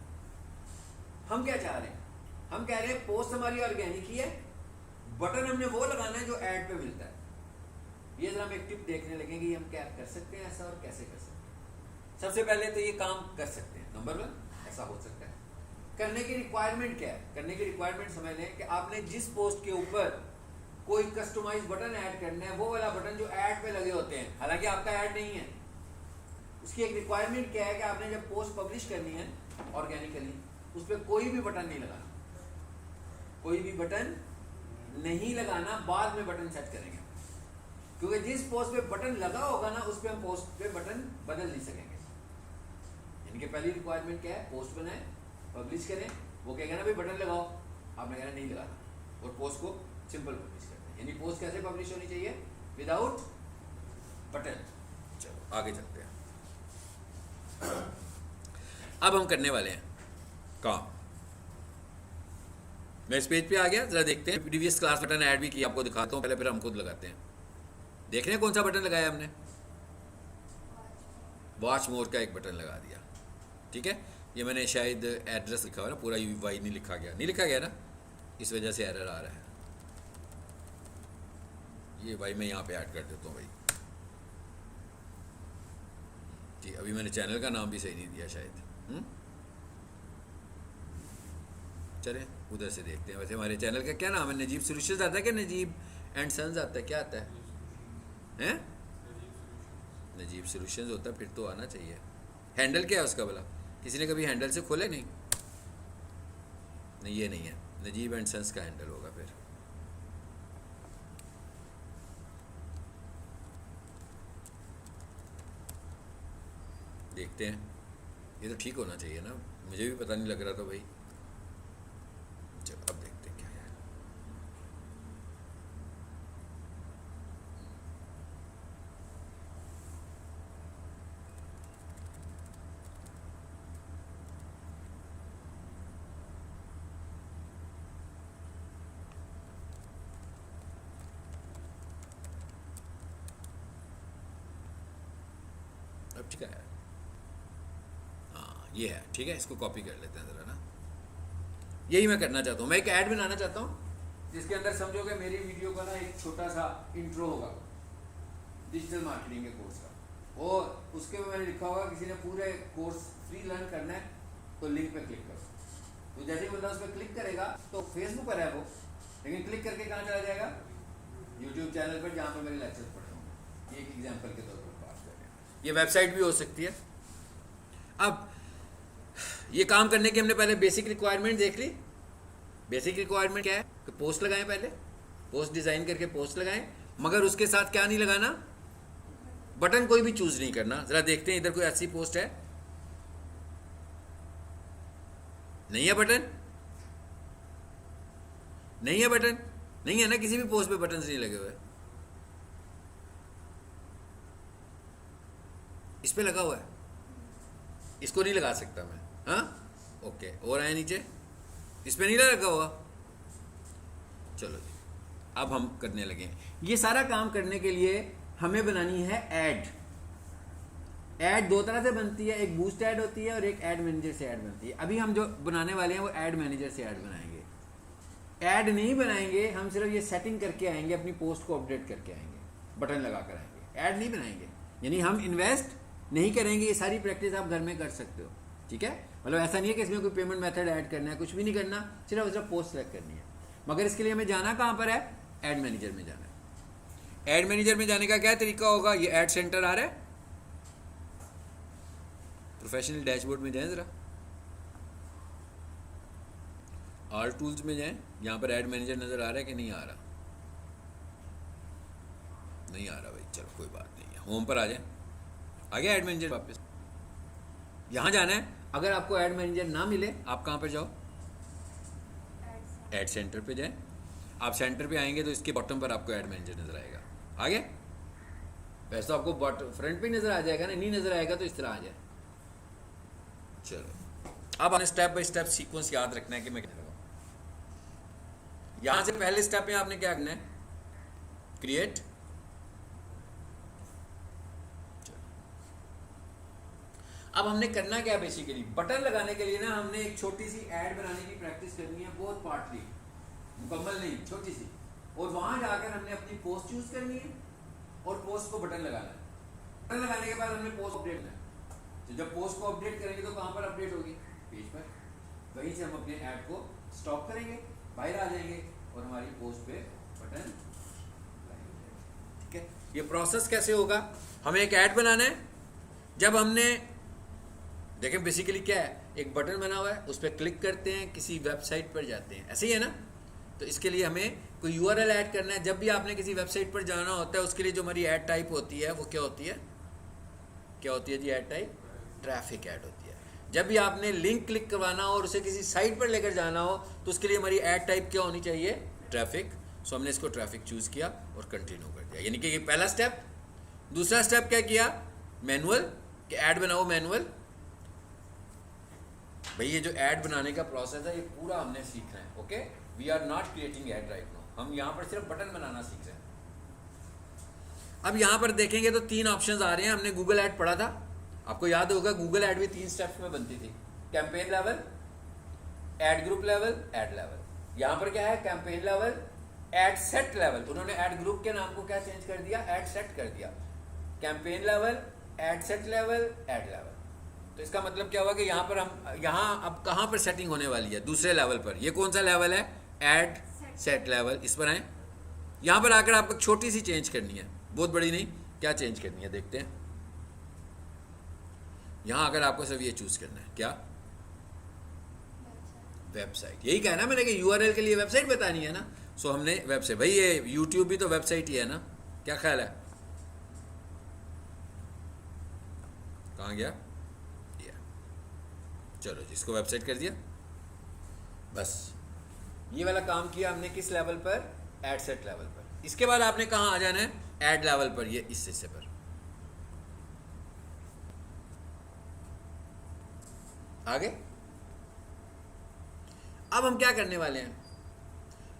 हम क्या चाह रहे हैं। हम कह रहे हैं पोस्ट हमारी ऑर्गेनिक ही है, बटन हमने वो लगाना है जो ऐड पे मिलता है। ये जरा हम एक टिप देखने लगेंगे, हम क्या कर सकते हैं ऐसा और कैसे कर सकते हैं। सबसे पहले तो ये काम कर सकते हैं, नंबर 1 ऐसा हो सकता है। करने की रिक्वायरमेंट क्या है? करने की रिक्वायरमेंट समझ लें कि आपने जिस पोस्ट के ऊपर कोई कस्टमाइज बटन ऐड करना है, वो वाला बटन जो ऐड पे लगे होते हैं, हालांकि आपका ऐड नहीं है, उसकी एक रिक्वायरमेंट क्या है कि आपने जब पोस्ट पब्लिश करनी है ऑर्गेनिकली, उस पर कोई भी बटन नहीं लगाना, कोई भी बटन नहीं लगाना, बाद में बटन सेट करेंगे। क्योंकि जिस पोस्ट पे बटन लगा होगा ना, उस पे हम पोस्ट पे बटन बदल नहीं सकेंगे। इनके पहली रिक्वायरमेंट क्या है? पोस्ट बनाए, पब्लिश करें, वो कहेगा ना भाई बटन लगाओ, आपने कहना नहीं लगाना, और पोस्ट को सिंपल पब्लिश करते हैं। यानी पोस्ट कैसे पब्लिश होनी चाहिए? Without button. चलो आगे चलते हैं। अब हम करने वाले हैं काम। मैं इस पेज पे आ गया, जरा देखते हैं। प्रीवियस क्लास बटन ऐड भी किया, आपको दिखाता हूँ पहले, फिर हम खुद लगाते हैं। देख रहे हैं कौन सा बटन लगाया हमने? वॉच मोर का एक बटन लगा दिया, ठीक है। ये मैंने शायद एड्रेस लिखा हुआ ना, पूरा वाई नहीं लिखा गया, नहीं लिखा गया ना, इस वजह से एरर आ रहा है। ये भाई मैं यहाँ पे ऐड कर देता हूँ भाई जी। अभी मैंने चैनल का नाम भी सही नहीं दिया शायद। चलें उधर से देखते हैं। वैसे हमारे चैनल का क्या नाम है? नजीब सॉल्यूशंस आता है क्या? नजीब एंड सन्स आता है, क्या आता है? हैं? नजीब सॉल्यूशंस होता है, फिर तो आना चाहिए। हैंडल क्या है उसका भला? किसी ने कभी हैंडल से खोले? नहीं, ये नहीं है, नजीब एंड सन्स का हैंडल होगा फिर। देखते हैं, ये तो ठीक होना चाहिए ना, मुझे भी पता नहीं लग रहा था भाई। चलो अब देखते हैं क्या है। अब ठीक है, हाँ ये है ठीक है, इसको कॉपी कर लेते हैं ज़रा ना। यही मैं करना चाहता हूँ, मैं एक ऐड बनाना चाहता हूँ जिसके अंदर समझोगे मेरी वीडियो का ना एक छोटा सा इंट्रो होगा डिजिटल मार्केटिंग के कोर्स का, और उसके में मैंने लिखा होगा किसी ने पूरे कोर्स फ्री लर्न करना है तो लिंक पे क्लिक करो। तो जैसे ही बंदा उस पर क्लिक करेगा तो फेसबुक पर है वो, लेकिन क्लिक करके कहाँ चला जाएगा, यूट्यूब चैनल पर जहाँ पर मेरे लेक्चर पढ़े होंगे। ये एक एग्जाम्पल के तौर पर बात कर रहे हैं, ये वेबसाइट भी हो सकती है। अब ये काम करने की हमने पहले बेसिक रिक्वायरमेंट देख ली। बेसिक रिक्वायरमेंट क्या है कि पोस्ट लगाएं, पहले पोस्ट डिज़ाइन करके पोस्ट लगाएं, मगर उसके साथ क्या नहीं लगाना, बटन कोई भी चूज नहीं करना। ज़रा देखते हैं इधर कोई ऐसी पोस्ट है, नहीं है बटन, नहीं है बटन, नहीं है ना, किसी भी पोस्ट पे बटन नहीं लगे हुए। इस पे लगा हुआ है, इसको नहीं लगा सकता मैं, हाँ ओके। और आए नीचे, इस पे नहीं लगा हुआ। चलो जी, अब हम करने लगे। ये सारा काम करने के लिए हमें बनानी है ऐड। ऐड दो तरह से बनती है, एक बूस्ट ऐड होती है और एक ऐड मैनेजर से ऐड बनती है। अभी हम जो बनाने वाले हैं वो ऐड मैनेजर से ऐड बनाएंगे। ऐड नहीं बनाएंगे हम, सिर्फ ये सेटिंग करके आएंगे, अपनी पोस्ट को अपडेट करके आएंगे, बटन लगा कर आएंगे, ऐड नहीं बनाएंगे। यानी हम इन्वेस्ट नहीं करेंगे, ये सारी प्रैक्टिस आप घर में कर सकते हो, ठीक है। मतलब ऐसा नहीं है कि इसमें कोई पेमेंट मेथड ऐड करना है, कुछ भी नहीं करना, सिर्फ पोस्ट सेलेक्ट करनी है। मगर इसके लिए हमें जाना कहाँ पर है, ऐड मैनेजर में जाना है। ऐड मैनेजर में जाने का क्या तरीका होगा, ये ऐड सेंटर आ रहा है, प्रोफेशनल डैशबोर्ड में जाएं, ज़रा ऑल टूल्स में जाएं, यहाँ पर ऐड मैनेजर नज़र आ रहा है कि नहीं आ रहा, नहीं आ रहा भाई, चलो कोई बात नहीं है। होम पर आ जाएं, आ गया ऐड मैनेजर, वापस यहाँ जाना है। अगर आपको ऐड मैनेजर ना मिले आप कहाँ पर जाओ, ऐड सेंटर पे जाएं। आप सेंटर पे आएंगे तो इसके बॉटम पर आपको ऐड मैनेजर नज़र आएगा, आ गया। वैसे तो आपको फ्रंट पे नज़र आ जाएगा ना, नहीं नज़र आएगा तो इस तरह आ जाए। चलो अब हमें स्टेप बाय स्टेप सीक्वेंस याद रखना है कि मैं क्या लगा। यहाँ से पहले स्टेप में आपने क्या करना है, क्रिएट। अब हमने करना क्या, बेसिकली बटन लगाने के लिए ना हमने एक छोटी सी ऐड बनाने की प्रैक्टिस करनी है, बहुत पार्टली, मुकम्मल नहीं, छोटी सी। और वहां जाकर हमने अपनी पोस्ट चूज करनी है और पोस्ट को बटन लगाना है। बटन लगाने के बाद हमने पोस्ट अपडेट करना है। तो जब पोस्ट को अपडेट करेंगे तो कहां पर अपडेट होगी, पेज पर। वहीं से हम अपने ऐड को स्टॉप करेंगे, बाहर आ जाएंगे और हमारी पोस्ट पे बटन लगाएंगे, ठीक है। ये प्रोसेस कैसे होगा, हमें एक ऐड बनाना है। जब हमने देखें बेसिकली क्या है, एक बटन बना हुआ है, उस पर क्लिक करते हैं, किसी वेबसाइट पर जाते हैं, ऐसे ही है ना। तो इसके लिए हमें कोई यूआरएल ऐड करना है। जब भी आपने किसी वेबसाइट पर जाना होता है उसके लिए जो हमारी ऐड टाइप होती है वो क्या होती है, क्या होती है जी, ऐड टाइप ट्रैफिक ऐड होती है। जब भी आपने लिंक क्लिक करवाना हो और उसे किसी साइट पर लेकर जाना हो तो उसके लिए हमारी ऐड टाइप क्या होनी चाहिए, ट्रैफिक। सो हमने इसको ट्रैफिक चूज़ किया और कंटिन्यू कर दिया, यानी कि ये पहला स्टेप। दूसरा स्टेप क्या किया, मैनुअल, कि ऐड बनाओ मैनुअल। भाई ये जो ऐड बनाने का प्रोसेस है ये पूरा हमने सीखना है, okay. We are not creating ad right now, हम यहाँ पर सिर्फ बटन बनाना सीख रहे हैं। अब यहाँ पर देखेंगे तो तीन ऑप्शंस आ रहे हैं। हमने गूगल ऐड पढ़ा था, आपको याद होगा गूगल ऐड भी 3 स्टेप्स में बनती थी, campaign level, add group level, add level. यहाँ पर क्या है, campaign level, add set level. उन्होंने ऐड ग्रुप के नाम को क्या चेंज कर दिया, ऐड सेट कर दिया। Campaign level, add set level, add level. तो इसका मतलब क्या हुआ कि यहाँ पर हम, यहाँ अब कहाँ पर सेटिंग होने वाली है, दूसरे लेवल पर। ये कौन सा लेवल है, ऐड सेट लेवल। इस पर आए, यहाँ पर आकर आपको छोटी सी चेंज करनी है, बहुत बड़ी नहीं। क्या चेंज करनी है देखते हैं। यहाँ अगर आपको सिर्फ ये चूज करना है, क्या वेबसाइट, यही कहना मैंने कि यूआरएल के लिए वेबसाइट बतानी है ना। सो हमने वेबसाइट, भाई ये यूट्यूब भी तो वेबसाइट ही है ना, क्या ख्याल है? कहाँ गया ये? चलो जी, इसको वेबसाइट कर दिया। बस ये वाला काम किया हमने किस लेवल पर? एड सेट लेवल पर। इसके बाद आपने कहाँ आ जाना है? एड लेवल पर, ये इस हिस्से पर। आगे अब हम क्या करने वाले हैं?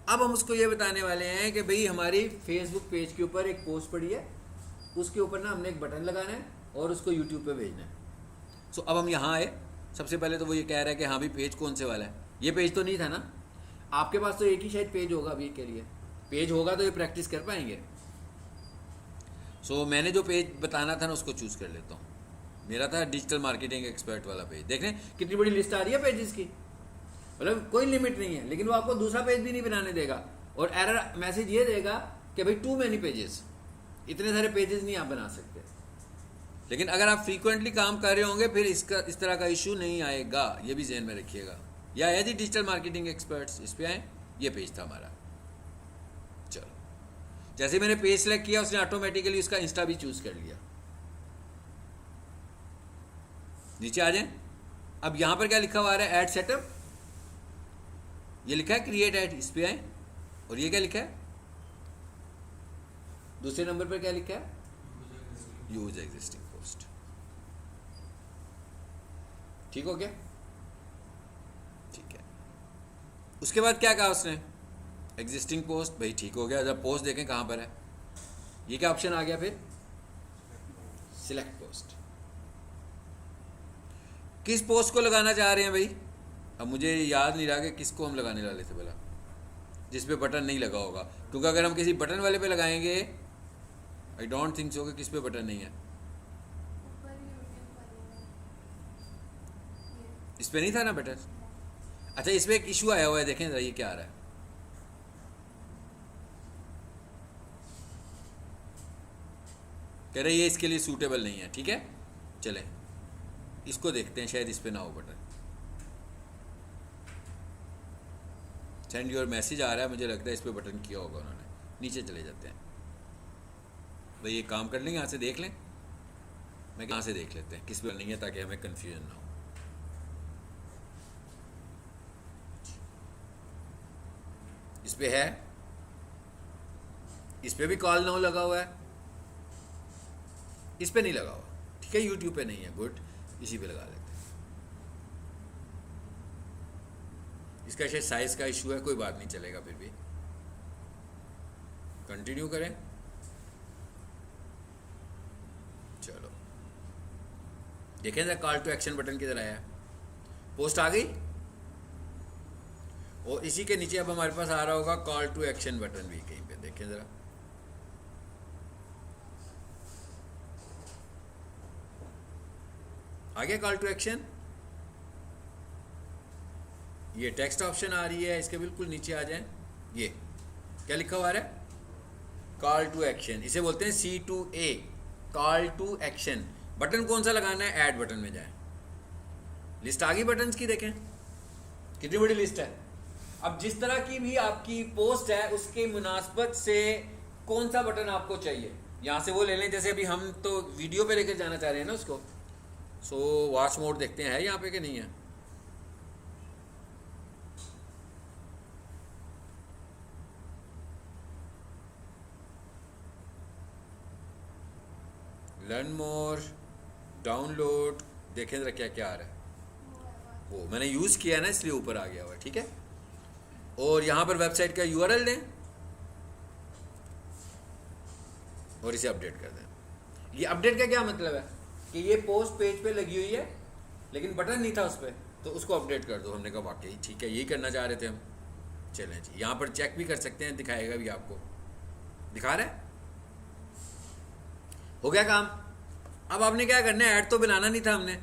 अब हम उसको ये बताने वाले हैं कि भाई हमारी फेसबुक पेज के ऊपर एक पोस्ट पड़ी है, उसके ऊपर ना हमने एक बटन लगाना है और उसको यूट्यूब पे भेजना है। सो अब हम यहाँ आए। सबसे पहले तो वो ये कह रहा है कि हाँ भाई पेज कौन से वाला है। ये पेज तो नहीं था ना आपके पास, तो एक ही शायद पेज होगा अभी के लिए। पेज होगा तो ये प्रैक्टिस कर पाएंगे। सो मैंने जो पेज बताना था ना उसको चूज़ कर लेता हूँ। मेरा था डिजिटल मार्केटिंग एक्सपर्ट वाला पेज। देख रहे हैं कितनी बड़ी लिस्ट आ रही है पेजेस की, मतलब कोई लिमिट नहीं है। लेकिन वो आपको दूसरा पेज भी नहीं बनाने देगा और एरर मैसेज ये देगा कि भाई टू मैनी पेजेस, इतने सारे पेजेस नहीं आप बना सकते। लेकिन अगर आप फ्रीक्वेंटली काम कर रहे होंगे फिर इसका इस तरह का इशू नहीं आएगा, ये भी ध्यान में रखिएगा। या है जी डिजिटल मार्केटिंग एक्सपर्ट्स, इस पे आए, ये पेज था हमारा। चलो, जैसे मैंने पेज सेलेक्ट किया उसने ऑटोमेटिकली उसका इंस्टा भी चूज कर लिया। नीचे आ जाए। अब यहां पर क्या लिखा हुआ आ रहा है? ऐड सेटअप, ये लिखा है क्रिएट ऐड, इस पे आए। और ये क्या लिखा है? दूसरे नंबर पर क्या लिखा है? Use existing post. ठीक हो गया? ठीक है। उसके बाद क्या कहा उसने? एग्जिस्टिंग पोस्ट, भाई ठीक हो गया। जब पोस्ट देखें कहां पर है, ये क्या ऑप्शन आ गया फिर? Select post. किस पोस्ट को लगाना चाह रहे हैं भाई? अब मुझे याद नहीं रहा कि किसको हम लगाने वाले थे बोला, जिस पे बटन नहीं लगा होगा। क्योंकि अगर हम किसी बटन वाले पे लगाएंगे, आई डोंट थिंक सो कि किस पे बटन नहीं है। इस पे नहीं था ना बटन? अच्छा, इस पे एक इशू आया हुआ है, देखें जरा ये क्या आ रहा है। कह रहे ये इसके लिए सूटेबल नहीं है। ठीक है, चलें इसको देखते हैं, शायद इस पे ना हो बटन। सेंड योर मैसेज आ रहा है, मुझे लगता है इस पे बटन किया होगा उन्होंने। नीचे चले जाते हैं भाई, ये काम कर लेंगे। यहाँ से देख लें, मैं यहाँ से देख लेते हैं किस पे नहीं है, ताकि हमें कंफ्यूजन ना हो। इस पे है, इस पे भी कॉल नाउ लगा हुआ है, इस पे नहीं लगा हुआ। ठीक है, यूट्यूब पे नहीं है, गुड, इसी पे लगा लेते हैं। इसका शायद साइज का इशू है, कोई बात नहीं, चलेगा फिर भी। कंटिन्यू करें। चलो देखें जरा कॉल टू एक्शन बटन किधर आया। पोस्ट आ गई और इसी के नीचे अब हमारे पास आ रहा होगा कॉल टू एक्शन बटन भी कहीं पे। देखें जरा, आ गया कॉल टू एक्शन। ये टेक्स्ट ऑप्शन आ रही है, इसके बिल्कुल नीचे आ जाएं। ये क्या लिखा हुआ है? Call to action. इसे बोलते हैं C2A, call to action. Button कौन सा लगाना है? ऐड बटन में जाएं। लिस्ट आ गई बटन्स की, देखें कितनी बड़ी लिस्ट है। अब जिस तरह की भी आपकी पोस्ट है उसके मुनासबत से कौन सा बटन आपको चाहिए, यहां से वो ले लें। जैसे अभी हम तो वीडियो पे लेकर जाना चाह रहे हैं ना उसको। सो वॉच मोड देखते हैं यहाँ पे कि नहीं है। लर्न मोर, डाउनलोड, देखें जरा क्या क्या आ रहा है। वो मैंने यूज़ किया ना इसलिए ऊपर आ गया हुआ। ठीक है, और यहाँ पर वेबसाइट का URL दें और इसे अपडेट कर दें। ये अपडेट का क्या मतलब है कि ये पोस्ट पेज पे लगी हुई है लेकिन बटन नहीं था उस पर, तो उसको अपडेट कर दो। हमने कहा वाकई ठीक है, यही करना चाह रहे थे हम। चलें जी, यहाँ पर चेक भी कर सकते हैं, दिखाएगा भी आपको। दिखा रहा है, हो गया काम। अब आपने क्या करना है, ऐड तो बनाना नहीं था हमने,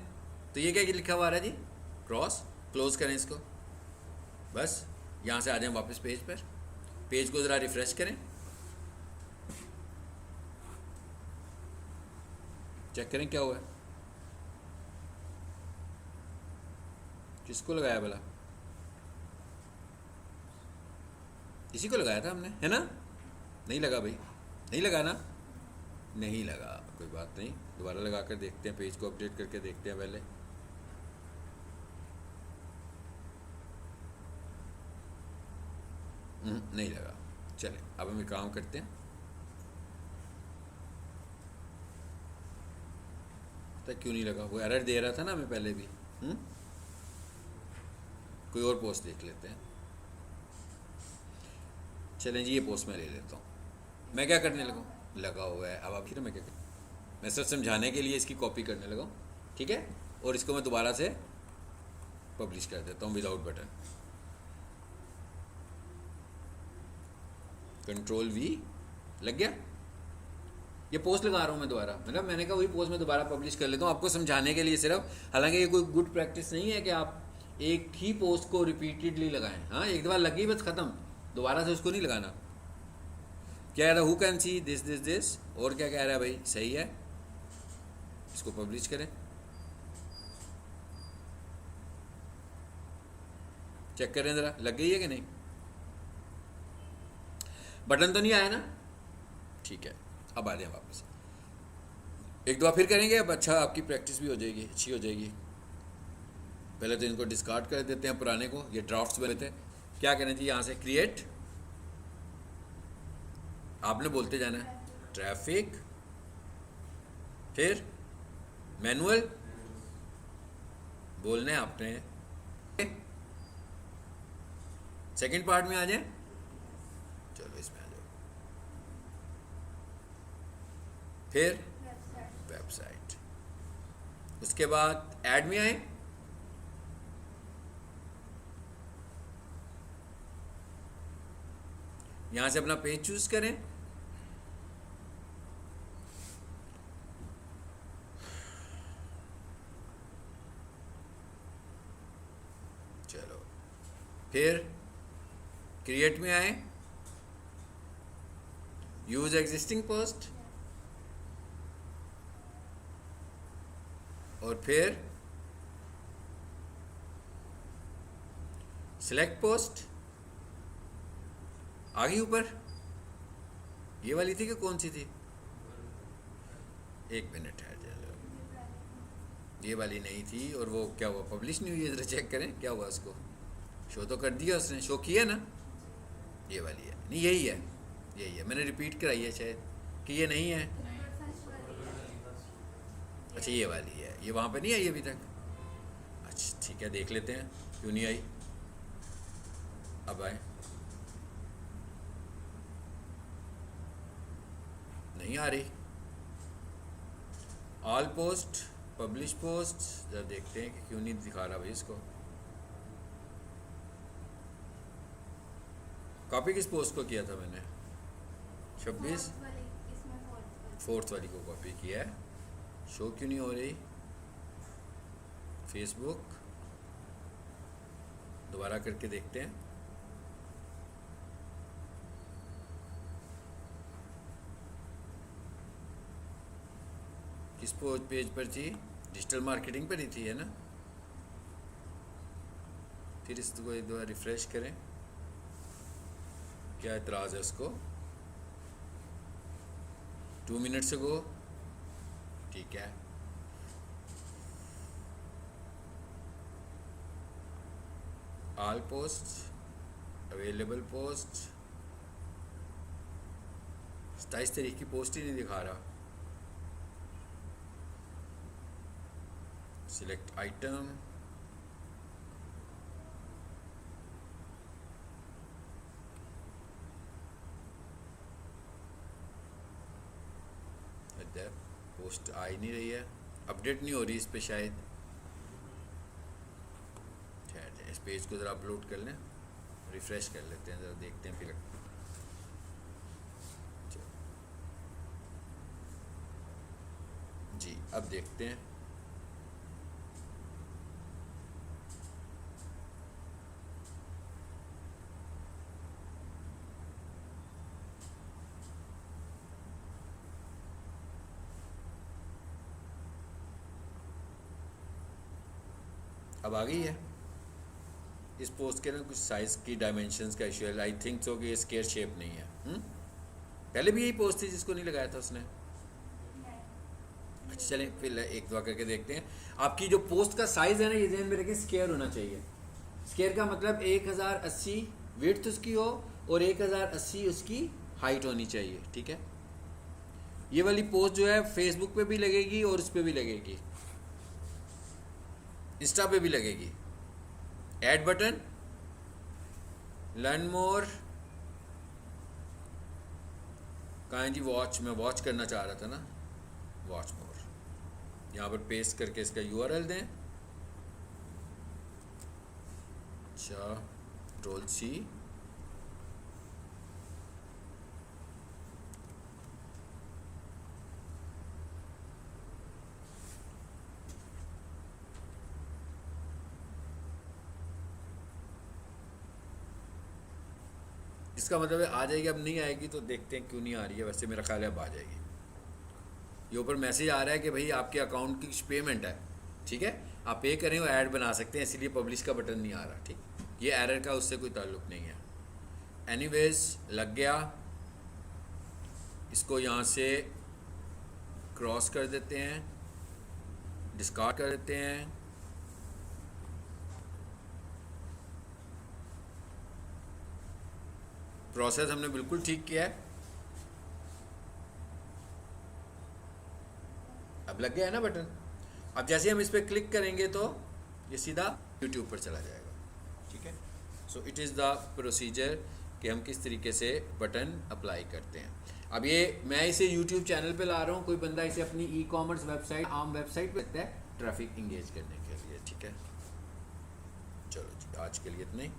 तो ये क्या लिखा हुआ आ रहा है जी? क्रॉस। क्लोज करें इसको, बस यहाँ से आ जाएं वापस पेज पर। पेज को ज़रा रिफ्रेश करें, चेक करें क्या हुआ है। किसको लगाया भला? इसी को लगाया था हमने, है ना? नहीं लगा भाई, नहीं लगा ना? नहीं लगा, कोई बात नहीं, दोबारा लगा कर देखते हैं, पेज को अपडेट करके देखते हैं पहले। नहीं लगा। चले अब हम एक काम करते हैं, तो क्यों नहीं लगा? वो एरर दे रहा था ना हमें पहले भी। कोई और पोस्ट देख लेते हैं। चलें जी, ये पोस्ट मैं ले लेता हूँ। मैं क्या करने लगा? लगा हुआ है। अब आप फिर मैं क्या करूँ? मैं सिर्फ समझाने के लिए इसकी कॉपी करने लगा, ठीक है? और इसको मैं दोबारा से पब्लिश कर देता हूँ विदाउट बटन। कंट्रोल वी, लग गया। ये पोस्ट लगा रहा हूँ मैं दोबारा, मतलब मैंने कहा वही पोस्ट मैं दोबारा पब्लिश कर लेता हूँ आपको समझाने के लिए सिर्फ। हालांकि ये कोई गुड प्रैक्टिस नहीं है कि आप एक ही पोस्ट को रिपीटेडली लगाएं। हाँ, एक दफ़ा लगी बस ख़त्म, दोबारा से उसको नहीं लगाना। क्या कह रहा है? Who can see this this this, और क्या कह रहा है भाई? सही है, इसको पब्लिश करें। चेक करें ज़रा, लग गई है कि नहीं? बटन तो नहीं आया ना? ठीक है, अब आ जाए वापस। एक दो बार फिर करेंगे, अब अच्छा आपकी प्रैक्टिस भी हो जाएगी, अच्छी हो जाएगी। पहले तो इनको डिस्कार्ड कर देते हैं पुराने को, ये ड्राफ्ट्स बने थे। क्या कहना चाहिए यहाँ से? क्रिएट, आपने बोलते जाना है, ट्रैफिक, फिर मैनुअल बोलने आपने। सेकंड पार्ट में आ जाए, चलो इसमें आ जाओ। फिर वेबसाइट, उसके बाद ऐड में आए, यहां से अपना पेज चूज करें। चलो फिर क्रिएट में आए, यूज एग्जिस्टिंग पोस्ट, और फिर सिलेक्ट पोस्ट। आ गई ऊपर, ये वाली थी कि कौन सी थी? एक मिनट है, ये वाली नहीं थी। और वो क्या हुआ? पब्लिश नहीं हुई है, जरा चेक करें क्या हुआ उसको। शो तो कर दिया उसने, शो किया ना? ये वाली है, नहीं यही है, यही है। मैंने रिपीट कराई है शायद कि ये नहीं है। अच्छा ये वाली है, ये वहाँ पे नहीं आई अभी तक। अच्छा ठीक है, देख लेते हैं क्यों नहीं आई। अब आए, नहीं आ रही। ऑल पोस्ट, पब्लिश पोस्ट, जरा देखते हैं कि क्यों नहीं दिखा रहा भाई इसको। कॉपी किस पोस्ट को किया था मैंने? 26 फोर्थ वाली को कॉपी किया है। शो क्यों नहीं हो रही? फेसबुक, दोबारा करके देखते हैं। किस पेज पर थी? डिजिटल मार्केटिंग पर ही थी, है ना? फिर इसको एक बार रिफ्रेश करें, क्या एतराज़ है उसको? 2 मिनट से गो, ठीक है। ऑल पोस्ट, अवेलेबल पोस्ट, 27 तारीख की पोस्ट ही नहीं दिखा रहा। सिलेक्ट आइटम, पोस्ट आ ही नहीं रही है, अपडेट नहीं हो रही इस पे शायद। ठहर, इस पेज को ज़रा अपलोड कर लें, रिफ़्रेश कर लेते हैं, ज़रा देखते हैं फिर। जी अब देखते हैं। अब आ गई है, इस पोस्ट के ना कुछ साइज़ की डायमेंशंस का इशू है, आई थिंक सो कि ये स्क्वायर शेप नहीं है। पहले भी यही पोस्ट थी जिसको नहीं लगाया था उसने। अच्छा चलें फिर एक दो करके देखते हैं। आपकी जो पोस्ट का साइज़ है ना, ये ध्यान में रखें, स्क्वायर होना चाहिए। स्क्वायर का मतलब 1080 विड्थ उसकी हो और 1080 उसकी हाइट होनी चाहिए, ठीक है। ये वाली पोस्ट जो है फेसबुक पे भी लगेगी और उस पर भी लगेगी, इंस्टा पे भी लगेगी। ऐड बटन, लर्न मोर, कहाँ जी वॉच, मैं वॉच करना चाह रहा था ना, वॉच मोर। यहाँ पर पेस्ट करके इसका यूआरएल दें। अच्छा रोल सी, इसका मतलब है आ जाएगी। अब नहीं आएगी तो देखते हैं क्यों नहीं आ रही है, वैसे मेरा ख्याल है अब आ जाएगी। ये ऊपर मैसेज आ रहा है कि भाई आपके अकाउंट की कुछ पेमेंट है, ठीक है, आप पे करें और ऐड बना सकते हैं, इसीलिए पब्लिश का बटन नहीं आ रहा, ठीक। ये एरर का उससे कोई ताल्लुक नहीं है। एनीवेज लग गया, इसको यहाँ से क्रॉस कर देते हैं, डिस्कार्ड कर देते हैं। प्रोसेस हमने बिल्कुल ठीक किया है। अब लग गया है ना बटन। अब जैसे हम इस पर क्लिक करेंगे तो ये सीधा यूट्यूब पर चला जाएगा, ठीक है। So it is the procedure कि हम किस तरीके से बटन अप्लाई करते हैं। अब ये मैं इसे यूट्यूब चैनल पे ला रहा हूँ, कोई बंदा इसे अपनी ई कॉमर्स वेबसाइट, आम वेबसाइट पे रखता है ट्रैफिक इंगेज करने के लिए, ठीक है। चलो जी आज के लिए इतना ही।